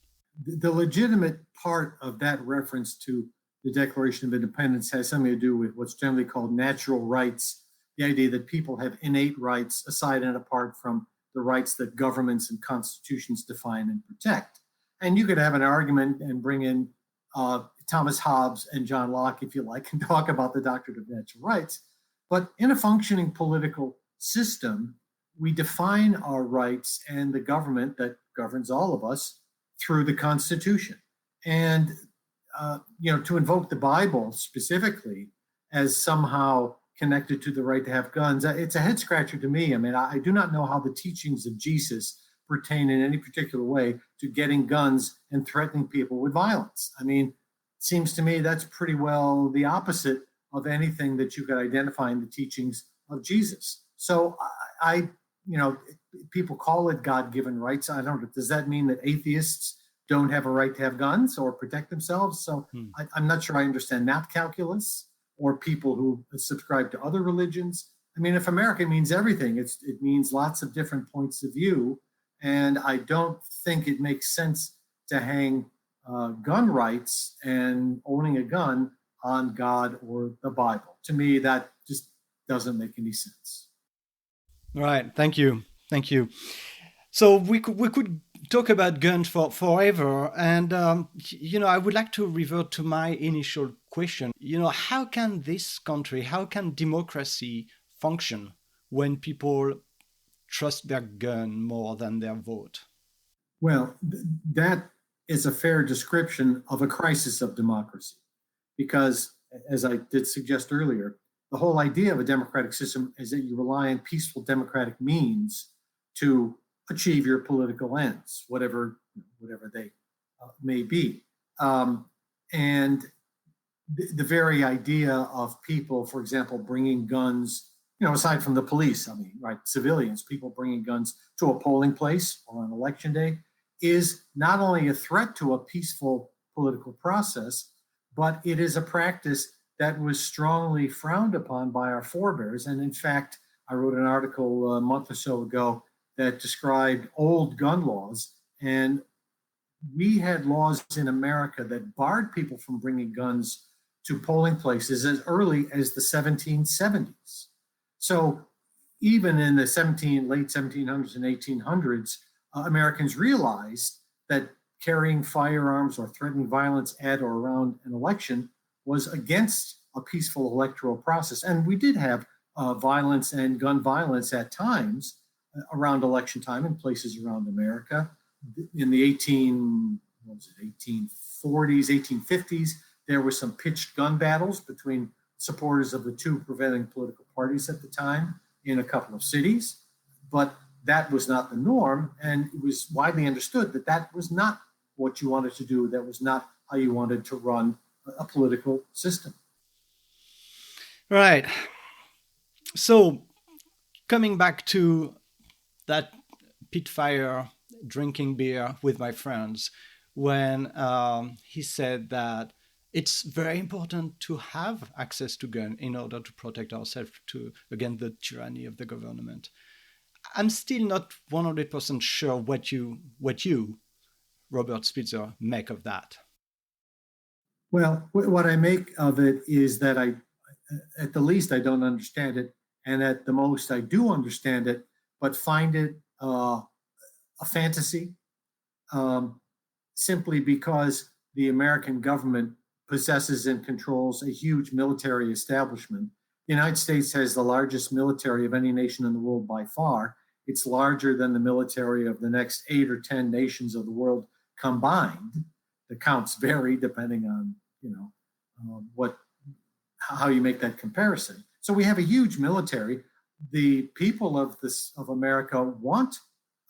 The legitimate part of that reference to the Declaration of Independence has something to do with what's generally called natural rights, the idea that people have innate rights aside and apart from the rights that governments and constitutions define and protect. And you could have an argument and bring in Thomas Hobbes and John Locke, if you like, and talk about the doctrine of natural rights. But in a functioning political system, we define our rights and the government that governs all of us through the Constitution. And, to invoke the Bible specifically as somehow connected to the right to have guns, it's a head scratcher to me. I mean, I do not know how the teachings of Jesus pertain in any particular way to getting guns and threatening people with violence. I mean, it seems to me that's pretty well the opposite of anything that you could identify in the teachings of Jesus. So people call it God-given rights. I don't know. Does that mean that atheists don't have a right to have guns or protect themselves? So I'm not sure I understand that calculus, or people who subscribe to other religions. I mean, if America means everything, it means lots of different points of view. And I don't think it makes sense to hang gun rights and owning a gun on God or the Bible. To me, that just doesn't make any sense. Right. Thank you. So we could talk about guns for forever. And, I would like to revert to my initial question. How can this country, how can democracy function when people trust their gun more than their vote? Well, that is a fair description of a crisis of democracy. Because, as I did suggest earlier, the whole idea of a democratic system is that you rely on peaceful democratic means to achieve your political ends, whatever they may be. And the very idea of people, for example, bringing guns, aside from the police, civilians, people bringing guns to a polling place or on election day, is not only a threat to a peaceful political process, but it is a practice that was strongly frowned upon by our forebears. And in fact, I wrote an article a month or so ago that described old gun laws. And we had laws in America that barred people from bringing guns to polling places as early as the 1770s. So even in the late 1700s and 1800s, Americans realized that carrying firearms or threatening violence at or around an election was against a peaceful electoral process. And we did have violence and gun violence at times around election time in places around America. In the 1840s, 1850s, there were some pitched gun battles between supporters of the two prevailing political parties at the time in a couple of cities. But that was not the norm, and it was widely understood that that was not what you wanted to do. That was not how you wanted to run a political system. Right. So, coming back to that pit fire, drinking beer with my friends, when he said that it's very important to have access to gun in order to protect ourselves against the tyranny of the government. I'm still not 100% sure what you, Robert Spitzer, make of that. Well, what I make of it is that at the least, I don't understand it, and at the most, I do understand it, but find it a fantasy, simply because the American government possesses and controls a huge military establishment. The United States has the largest military of any nation in the world by far. It's larger than the military of the next 8 or 10 nations of the world combined. The counts vary depending on, how you make that comparison. So we have a huge military. The people of America want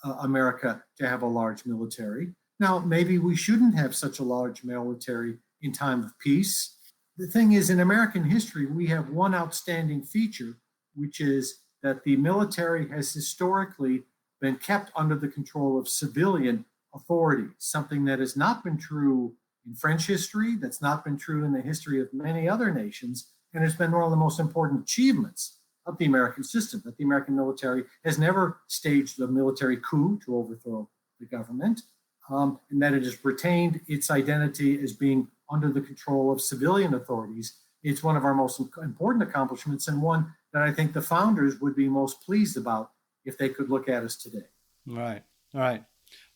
America to have a large military. Now, maybe we shouldn't have such a large military in time of peace. The thing is, in American history, we have one outstanding feature, which is that the military has historically been kept under the control of civilian authorities, something that has not been true in French history, that's not been true in the history of many other nations, and has been one of the most important achievements of the American system, that the American military has never staged a military coup to overthrow the government, and that it has retained its identity as being under the control of civilian authorities. It's one of our most important accomplishments, and one that I think the founders would be most pleased about if they could look at us today. Right.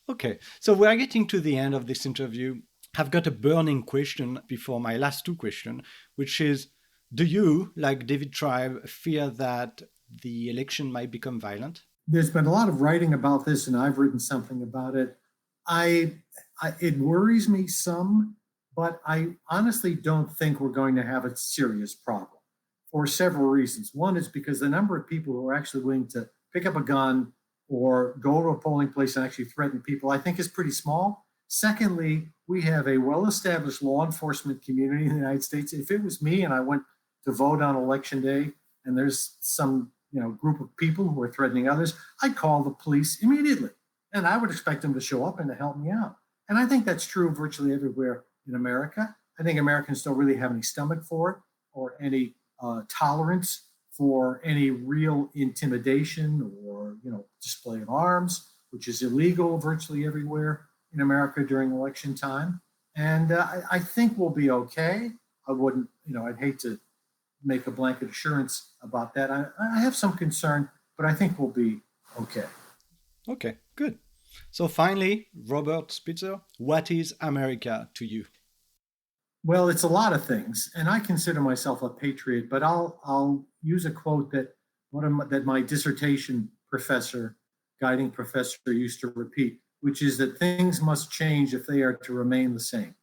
Okay, so we are getting to the end of this interview. I've got a burning question before my last two questions, which is, do you, like David Treibs, fear that the election might become violent? There's been a lot of writing about this, and I've written something about it. It worries me some, but I honestly don't think we're going to have a serious problem for several reasons. One is because the number of people who are actually willing to pick up a gun or go to a polling place and actually threaten people, I think is pretty small. Secondly, we have a well-established law enforcement community in the United States. If it was me and I went to vote on election day and there's some group of people who are threatening others, I'd call the police immediately. And I would expect them to show up and to help me out. And I think that's true virtually everywhere in America. I think Americans don't really have any stomach for it or any tolerance for any real intimidation or display of arms, which is illegal virtually everywhere in America during election time. And I think we'll be okay. I wouldn't, I'd hate to make a blanket assurance about that. I have some concern, but I think we'll be okay. Okay, good. So finally, Robert Spitzer, what is America to you? Well, it's a lot of things, and I consider myself a patriot, but I'll use a quote that my dissertation professor, guiding professor, used to repeat, which is that things must change if they are to remain the same.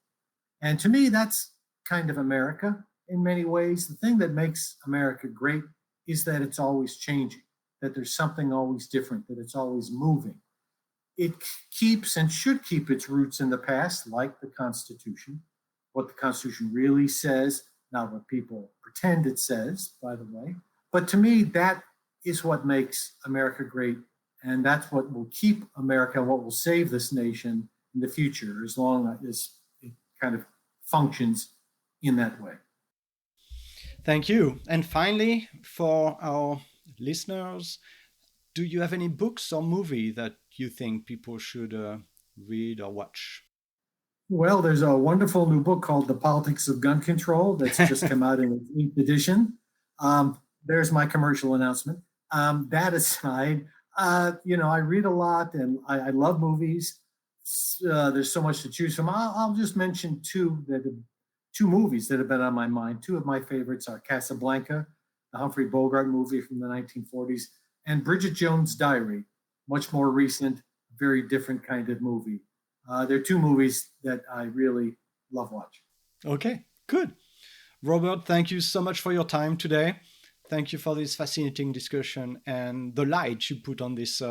And to me, that's kind of America in many ways. The thing that makes America great is that it's always changing, that there's something always different, that it's always moving. It keeps and should keep its roots in the past, like the Constitution, what the Constitution really says, not what people pretend it says, by the way. But to me, that is what makes America great. And that's what will keep America, what will save this nation in the future, as long as it kind of functions in that way. Thank you. And finally, for our listeners, do you have any books or movie that you think people should read or watch? Well, there's a wonderful new book called The Politics of Gun Control that's just come out in its 8th edition. There's my commercial announcement. That aside, I read a lot and I love movies. There's so much to choose from. I'll just mention two movies that have been on my mind. Two of my favorites are Casablanca, the Humphrey Bogart movie from the 1940s, and Bridget Jones' Diary, much more recent, very different kind of movie. They're two movies that I really love watching. Okay, good. Robert, thank you so much for your time today. Thank you for this fascinating discussion and the light you put on this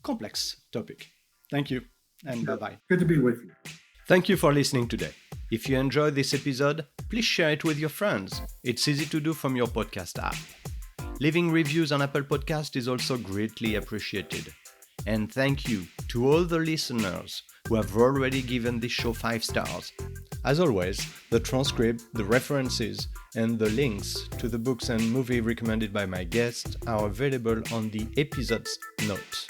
complex topic. Thank you, and bye-bye. Good to be with you. Thank you for listening today. If you enjoyed this episode, please share it with your friends. It's easy to do from your podcast app. Leaving reviews on Apple Podcast is also greatly appreciated. And thank you to all the listeners who have already given this show 5 stars. As always, the transcript, the references, and the links to the books and movie recommended by my guests are available on the episode's notes.